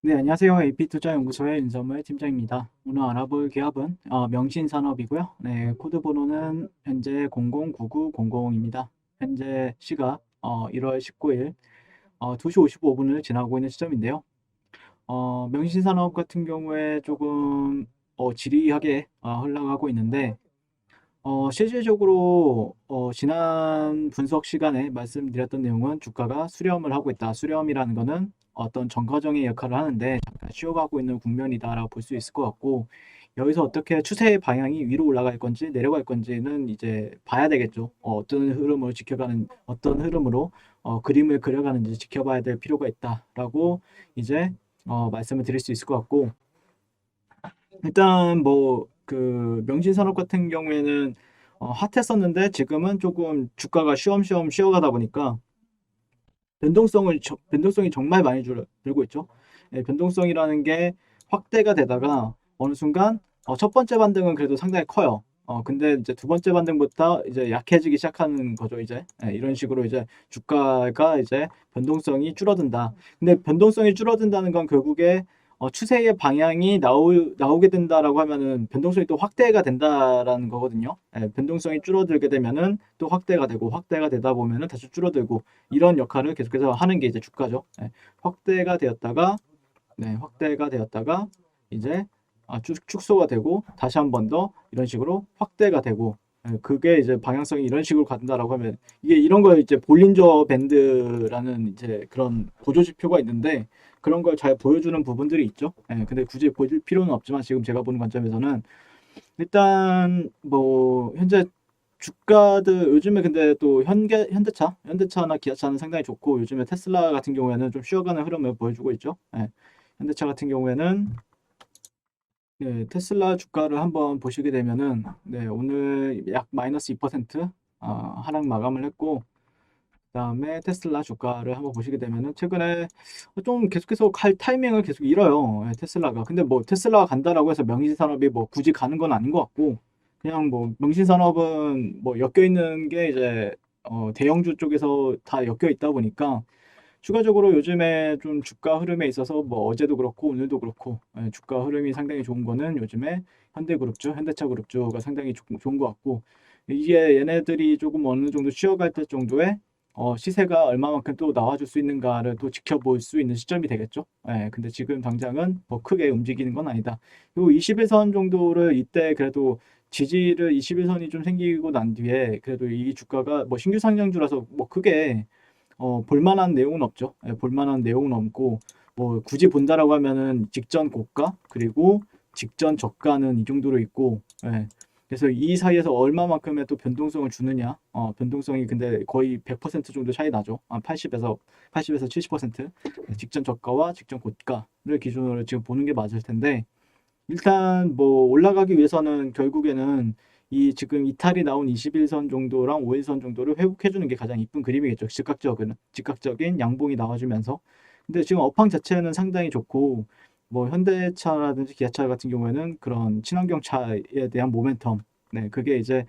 네, 안녕하세요. AP투자연구소의 윤선물 팀장입니다. 오늘 알아볼 기업은 명신산업이고요. 네, 코드 번호는 현재 009900입니다. 현재 시각 1월 19일 2시 55분을 지나고 있는 시점인데요. 명신산업 같은 경우에 조금 지리하게 흘러가고 있는데 실질적으로 지난 분석 시간에 말씀드렸던 내용은 주가가 수렴을 하고 있다. 수렴이라는 거는 어떤 정거정의 역할을 하는데 잠깐 쉬어가고 있는 국면이다라고 볼 수 있을 것 같고, 여기서 어떻게 추세의 방향이 위로 올라갈 건지 내려갈 건지는 이제 봐야 되겠죠. 어떤 흐름으로 그림을 그려가는지 지켜봐야 될 필요가 있다라고 이제 말씀을 드릴 수 있을 것 같고, 일단 뭐 그 명진산업 같은 경우에는 핫했었는데 지금은 조금 주가가 쉬엄쉬엄 쉬어가다 보니까 변동성이 정말 많이 줄고 있죠. 예, 변동성이라는 게 확대가 되다가 어느 순간 첫 번째 반등은 그래도 상당히 커요. 근데 이제 두 번째 반등부터 이제 약해지기 시작하는 거죠. 이제 이런 식으로 이제 주가가 이제 변동성이 줄어든다. 근데 변동성이 줄어든다는 건 결국에 추세의 방향이 나오게 된다라고 하면은 변동성이 또 확대가 된다라는 거거든요. 변동성이 줄어들게 되면은 또 확대가 되고, 확대가 되다 보면은 다시 줄어들고, 이런 역할을 계속해서 하는 게 이제 주가죠. 확대가 되었다가, 확대가 되었다가 이제 축소가 되고 다시 한 번 더 이런 식으로 확대가 되고, 그게 이제 방향성이 이런 식으로 간다라고 하면 이게 이런 걸 이제 볼린저 밴드라는 이제 그런 보조 지표가 있는데 그런 걸 잘 보여주는 부분들이 있죠. 근데 굳이 보일 필요는 없지만 지금 제가 보는 관점에서는 일단 뭐 현재 주가들 요즘에 근데 또 현대차나 기아차는 상당히 좋고, 요즘에 테슬라 같은 경우에는 좀 쉬어가는 흐름을 보여주고 있죠. 현대차 같은 경우에는 테슬라 주가를 한번 보시게 되면은 오늘 약 마이너스 2% 하락 마감을 했고, 그다음에 테슬라 주가를 한번 보시게 되면은 최근에 좀 계속해서 갈 타이밍을 계속 잃어요. 테슬라가. 근데 뭐 테슬라가 간다라고 해서 명신산업이 뭐 굳이 가는 건 아닌 것 같고, 그냥 뭐 명신산업은 뭐 엮여 있는 게 이제 대형주 쪽에서 다 엮여 있다 보니까 추가적으로 요즘에 좀 주가 흐름에 있어서 뭐 어제도 그렇고 오늘도 그렇고 주가 흐름이 상당히 좋은 거는 요즘에 현대그룹주, 현대차그룹주가 상당히 좋은 것 같고, 이게 얘네들이 조금 어느 정도 쉬어갈 때 정도의 시세가 얼마만큼 또 나와줄 수 있는가를 또 지켜볼 수 있는 시점이 되겠죠. 근데 지금 당장은 뭐 크게 움직이는 건 아니다. 그리고 21선 정도를 이때 그래도 지지를 21선이 좀 생기고 난 뒤에 그래도 이 주가가 뭐 신규 상장주라서 뭐 크게 볼만한 내용은 없죠. 볼만한 내용은 없고, 뭐 굳이 본다라고 하면은 직전 고가 그리고 직전 저가는 이 정도로 있고, 그래서 이 사이에서 얼마만큼의 또 변동성을 주느냐, 변동성이 근데 거의 100% 정도 차이 나죠. 80에서 70% 직전 저가와 직전 고가를 기준으로 지금 보는 게 맞을 텐데, 일단 뭐 올라가기 위해서는 결국에는 이 지금 이탈이 나온 21선 정도랑 5일선 정도를 회복해 주는 게 가장 이쁜 그림이겠죠. 즉각적인 양봉이 나와주면서. 근데 지금 업황 자체는 상당히 좋고, 뭐 현대차라든지 기아차 같은 경우에는 그런 친환경 차에 대한 모멘텀, 그게 이제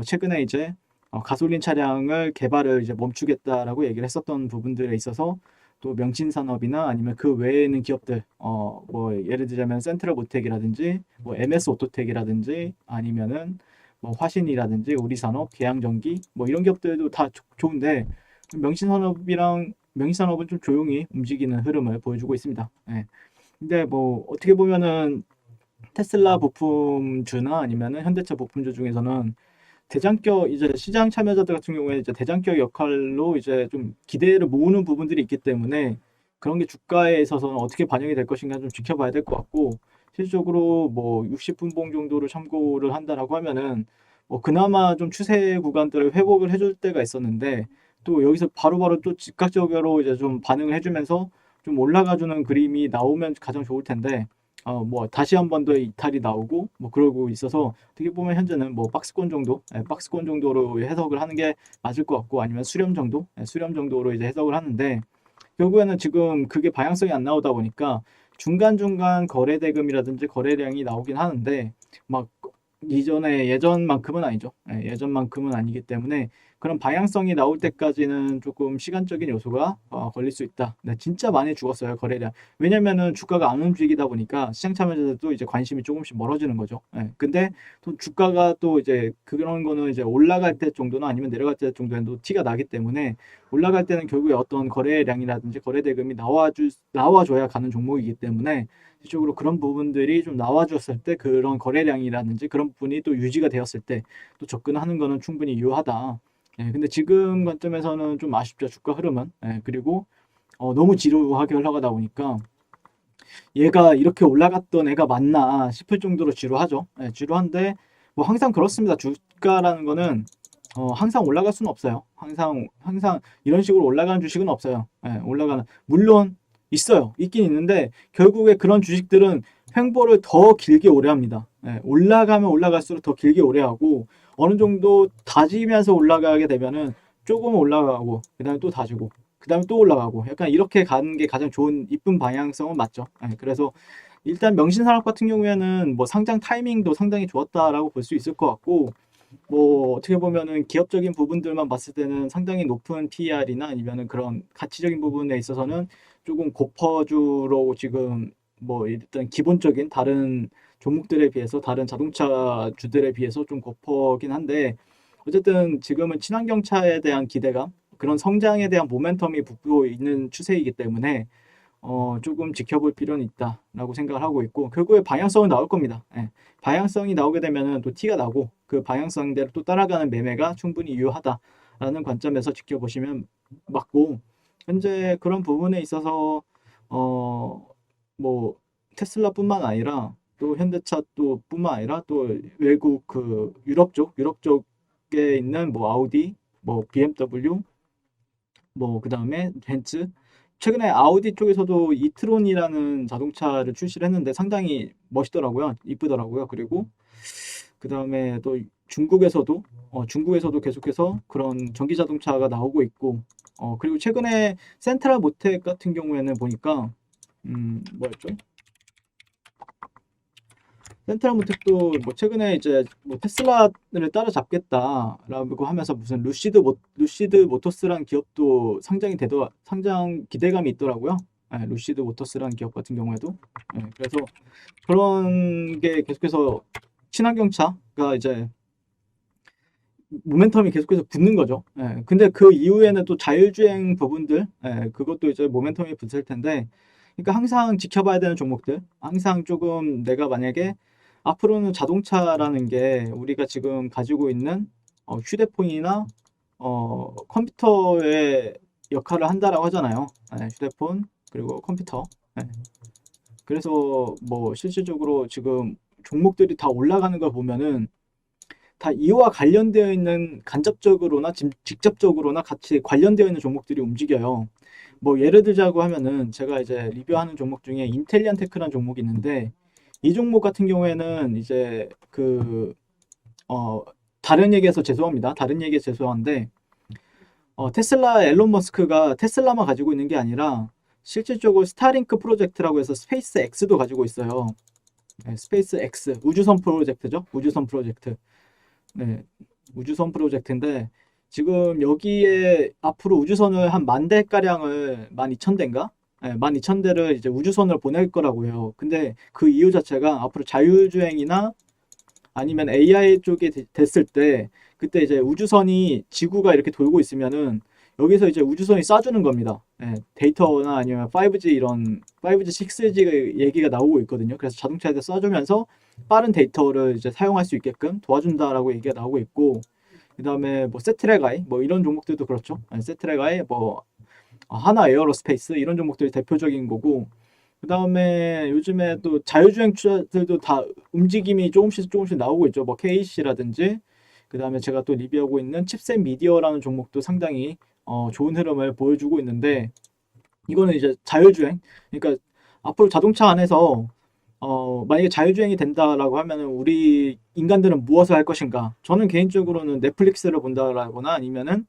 최근에 이제 가솔린 차량을 개발을 이제 멈추겠다라고 얘기를 했었던 부분들에 있어서 또 명신산업이나 아니면 그 외에 있는 기업들, 뭐 예를 들자면 센트럴 모텍이라든지 뭐 MS 오토텍이라든지 아니면은 뭐 화신이라든지 우리산업, 계양전기 뭐 이런 기업들도 다 좋은데, 명신산업은 좀 조용히 움직이는 흐름을 보여주고 있습니다. 근데 뭐 어떻게 보면은 테슬라 부품주나 아니면은 현대차 부품주 중에서는 대장격 이제 시장 참여자들 같은 경우에 이제 대장격 역할로 이제 좀 기대를 모으는 부분들이 있기 때문에 그런 게 주가에 있어서는 어떻게 반영이 될 것인가 좀 지켜봐야 될 것 같고, 실질적으로 뭐 60분봉 정도를 참고를 한다라고 하면은 뭐 그나마 좀 추세 구간들을 회복을 해줄 때가 있었는데, 또 여기서 바로바로 또 즉각적으로 이제 좀 반응을 해주면서 좀 올라가주는 그림이 나오면 가장 좋을 텐데, 뭐 다시 한 번 더 이탈이 나오고 뭐 그러고 있어서 어떻게 보면 현재는 뭐 박스권 정도로 해석을 하는 게 맞을 것 같고, 아니면 수렴 정도로 이제 해석을 하는데, 결국에는 지금 그게 방향성이 안 나오다 보니까 중간중간 거래 대금이라든지 거래량이 나오긴 하는데 막 예전만큼은 아니죠. 예전만큼은 아니기 때문에 그런 방향성이 나올 때까지는 조금 시간적인 요소가 걸릴 수 있다. 네, 진짜 많이 죽었어요, 거래량. 왜냐면은 주가가 안 움직이다 보니까 시장 참여자들도 이제 관심이 조금씩 멀어지는 거죠. 네, 근데 또 주가가 또 이제 그런 거는 이제 올라갈 때 정도나 아니면 내려갈 때 정도에도 티가 나기 때문에 올라갈 때는 결국에 어떤 거래량이라든지 거래 대금이 나와줘야 가는 종목이기 때문에 실적으로 그런 부분들이 좀 나와줬을 때 그런 거래량이라든지 그런 부분이 또 유지가 되었을 때 또 접근하는 거는 충분히 유효하다. 예, 근데 지금 관점에서는 좀 아쉽죠. 주가 흐름은. 예, 그리고 너무 지루하게 흘러가다 보니까 얘가 이렇게 올라갔던 애가 맞나 싶을 정도로 지루하죠. 예, 지루한데 뭐 항상 그렇습니다. 주가라는 거는 항상 올라갈 수는 없어요. 항상 이런 식으로 올라가는 주식은 없어요. 예, 올라가는 물론 있어요. 있긴 있는데 결국에 그런 주식들은 횡보를 더 길게 오래 합니다. 예, 올라가면 올라갈수록 더 길게 오래 하고 어느 정도 다지면서 올라가게 되면은 조금 올라가고 그다음에 또 다지고 그다음에 또 올라가고 약간 이렇게 가는 게 가장 좋은 이쁜 방향성은 맞죠. 예, 그래서 일단 명신산업 같은 경우에는 뭐 상장 타이밍도 상당히 좋았다라고 볼 수 있을 것 같고 뭐 어떻게 보면은 기업적인 부분들만 봤을 때는 상당히 높은 PER이나 아니면은 그런 가치적인 부분에 있어서는 조금 고퍼주로 지금 뭐 일단 기본적인 다른 종목들에 비해서 다른 자동차주들에 비해서 좀 고퍼긴 한데 어쨌든 지금은 친환경차에 대한 기대감 그런 성장에 대한 모멘텀이 붙고 있는 추세이기 때문에 조금 지켜볼 필요는 있다라고 생각을 하고 있고 결국에 방향성은 나올 겁니다. 예. 방향성이 나오게 되면은 또 티가 나고 그 방향성대로 또 따라가는 매매가 충분히 유효하다라는 관점에서 지켜보시면 맞고 현재 그런 부분에 있어서 뭐 테슬라뿐만 아니라 또 현대차 또 뿐만 아니라 또 외국 그 유럽 쪽에 있는 뭐 아우디 뭐 BMW 뭐 그다음에 벤츠 최근에 아우디 쪽에서도 이트론이라는 자동차를 출시를 했는데 상당히 멋있더라고요. 이쁘더라고요. 그리고 그다음에 또 중국에서도 계속해서 그런 전기 자동차가 나오고 있고 그리고 최근에 센트럴 모텍 같은 경우에는 보니까 뭐였죠? 센트럴 모텍도 뭐 최근에 이제 뭐 테슬라를 따라잡겠다라고 하면서 무슨 루시드 모터스라는 기업도 상장 기대감이 있더라고요. 예, 루시드 모터스라는 기업 같은 경우에도 그래서 그런 게 계속해서 친환경차가 이제 모멘텀이 계속해서 붙는 거죠. 예, 근데 그 이후에는 또 자율주행 부분들, 그것도 이제 모멘텀이 붙을 텐데, 그러니까 항상 지켜봐야 되는 종목들, 항상 조금 내가 만약에 앞으로는 자동차라는 게 우리가 지금 가지고 있는 휴대폰이나 컴퓨터의 역할을 한다라고 하잖아요. 휴대폰 그리고 컴퓨터. 예. 그래서 뭐 실질적으로 지금 종목들이 다 올라가는 걸 보면은 다 이와 관련되어 있는 간접적으로나 직접적으로나 같이 관련되어 있는 종목들이 움직여요. 뭐 예를 들자고 하면은 제가 이제 리뷰하는 종목 중에 인텔리안 테크라는 종목이 있는데 이 종목 같은 경우에는 이제 어 다른 얘기해서 죄송합니다. 다른 얘기에 죄송한데 테슬라 앨런 머스크가 테슬라만 가지고 있는 게 아니라 실질적으로 스타링크 프로젝트라고 해서 스페이스 X도 가지고 있어요. 네, 스페이스 X 우주선 프로젝트죠. 우주선 프로젝트. 네, 우주선 프로젝트인데 지금 여기에 앞으로 우주선을 한 10,000대가량을 12,000대인가? 네, 12,000대를 이제 우주선을 보낼 거라고 해요. 근데 그 이유 자체가 앞으로 자율주행이나 아니면 AI 쪽이 됐을 때 그때 이제 우주선이 지구가 이렇게 돌고 있으면은 여기서 이제 우주선이 쏴주는 겁니다. 예, 데이터나 아니면 5G 이런 5G, 6G 얘기가 나오고 있거든요. 그래서 자동차에다 쏴주면서 빠른 데이터를 이제 사용할 수 있게끔 도와준다라고 얘기가 나오고 있고 그다음에 뭐 세트랙아이 뭐 이런 종목들도 그렇죠. 세트랙아이 뭐 하나 에어로스페이스 이런 종목들이 대표적인 거고 그다음에 요즘에 또 자율주행 투자들도 다 움직임이 조금씩 나오고 있죠. 뭐 KC라든지 그다음에 제가 또 리뷰하고 있는 칩셋 미디어라는 종목도 상당히 좋은 흐름을 보여주고 있는데 이거는 이제 자율주행 그러니까 앞으로 자동차 안에서 만약에 자율주행이 된다라고 하면은 우리 인간들은 무엇을 할 것인가? 저는 개인적으로는 넷플릭스를 본다라거나 아니면은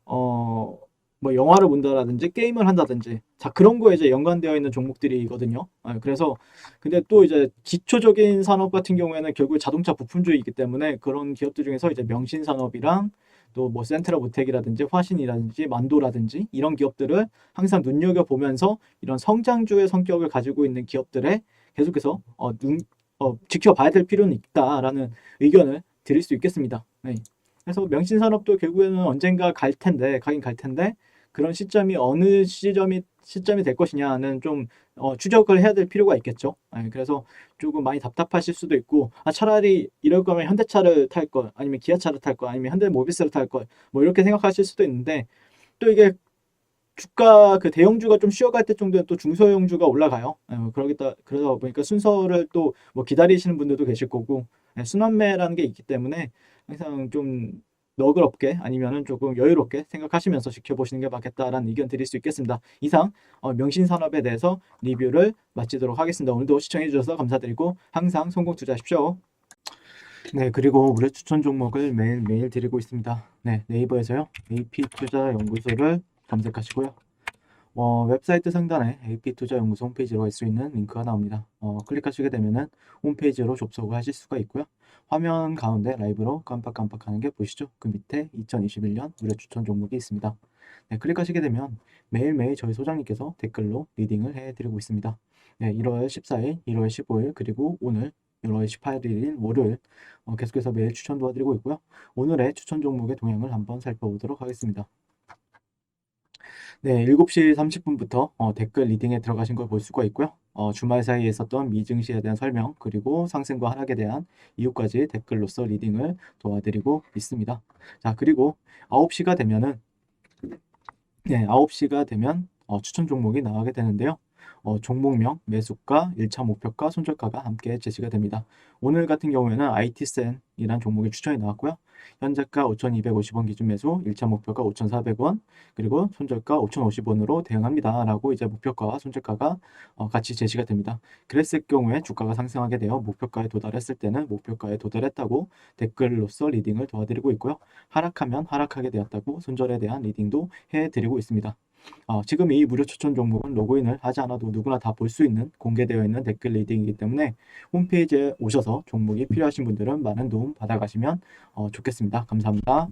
어, 뭐 영화를 본다라든지 게임을 한다든지 자 그런 거에 이제 연관되어 있는 종목들이거든요. 그래서 근데 또 이제 기초적인 산업 같은 경우에는 결국 자동차 부품주이기 때문에 그런 기업들 중에서 이제 명신산업이랑 또 뭐 센트럴모텍이라든지 화신이라든지 만도라든지 이런 기업들을 항상 눈여겨보면서 이런 성장주의 성격을 가지고 있는 기업들에 계속해서 지켜봐야 될 필요는 있다라는 의견을 드릴 수 있겠습니다. 네. 그래서 명신산업도 결국에는 언젠가 가긴 갈 텐데 그런 시점이 어느 시점이 될 것이냐는 좀 추적을 해야 될 필요가 있겠죠. 네, 그래서 조금 많이 답답하실 수도 있고, 차라리 이럴 거면 현대차를 탈 걸, 아니면 기아차를 탈 걸, 아니면 현대모비스를 탈 걸, 뭐 이렇게 생각하실 수도 있는데, 또 이게 주가 그 대형주가 좀 쉬어갈 때 정도에 또 중소형주가 올라가요. 그러다 보니까 순서를 또 뭐 기다리시는 분들도 계실 거고, 순환매라는 게 있기 때문에 항상 좀 너그럽게 아니면은 조금 여유롭게 생각하시면서 지켜보시는 게 맞겠다라는 의견 드릴 수 있겠습니다. 이상 명신산업에 대해서 리뷰를 마치도록 하겠습니다. 오늘도 시청해 주셔서 감사드리고 항상 성공 투자하십시오. 네, 그리고 우리 추천 종목을 매일매일 드리고 있습니다. 네, 네이버에서요. AP투자연구소를 검색하시고요. 웹사이트 상단에 AP투자연구소 홈페이지로 갈 수 있는 링크가 나옵니다. 클릭하시게 되면은 홈페이지로 접속을 하실 수가 있고요. 화면 가운데 라이브로 깜빡깜빡하는 게 보이시죠? 그 밑에 2021년 무료 추천 종목이 있습니다. 네, 클릭하시게 되면 매일매일 저희 소장님께서 댓글로 리딩을 해드리고 있습니다. 네, 1월 14일, 1월 15일, 그리고 오늘 1월 18일인 월요일 계속해서 매일 추천 도와드리고 있고요. 오늘의 추천 종목의 동향을 한번 살펴보도록 하겠습니다. 네, 7시 30분부터 댓글 리딩에 들어가신 걸 볼 수가 있고요. 주말 사이에 있었던 미증시에 대한 설명, 그리고 상승과 하락에 대한 이유까지 댓글로서 리딩을 도와드리고 있습니다. 자, 그리고 9시가 되면은, 네, 9시가 되면 추천 종목이 나가게 되는데요. 종목명, 매수가, 1차 목표가, 손절가가 함께 제시가 됩니다. 오늘 같은 경우에는 IT센이라는 종목이 추천이 나왔고요. 현재가 5,250원 기준 매수, 1차 목표가 5,400원, 그리고 손절가 5,050원으로 대응합니다. 라고 이제 목표가와 손절가가 같이 제시가 됩니다. 그랬을 경우에 주가가 상승하게 되어 목표가에 도달했을 때는 목표가에 도달했다고 댓글로서 리딩을 도와드리고 있고요. 하락하면 하락하게 되었다고 손절에 대한 리딩도 해드리고 있습니다. 지금 이 무료 추천 종목은 로그인을 하지 않아도 누구나 다 볼 수 있는 공개되어 있는 댓글 리딩이기 때문에 홈페이지에 오셔서 종목이 필요하신 분들은 많은 도움 받아가시면 좋겠습니다. 감사합니다.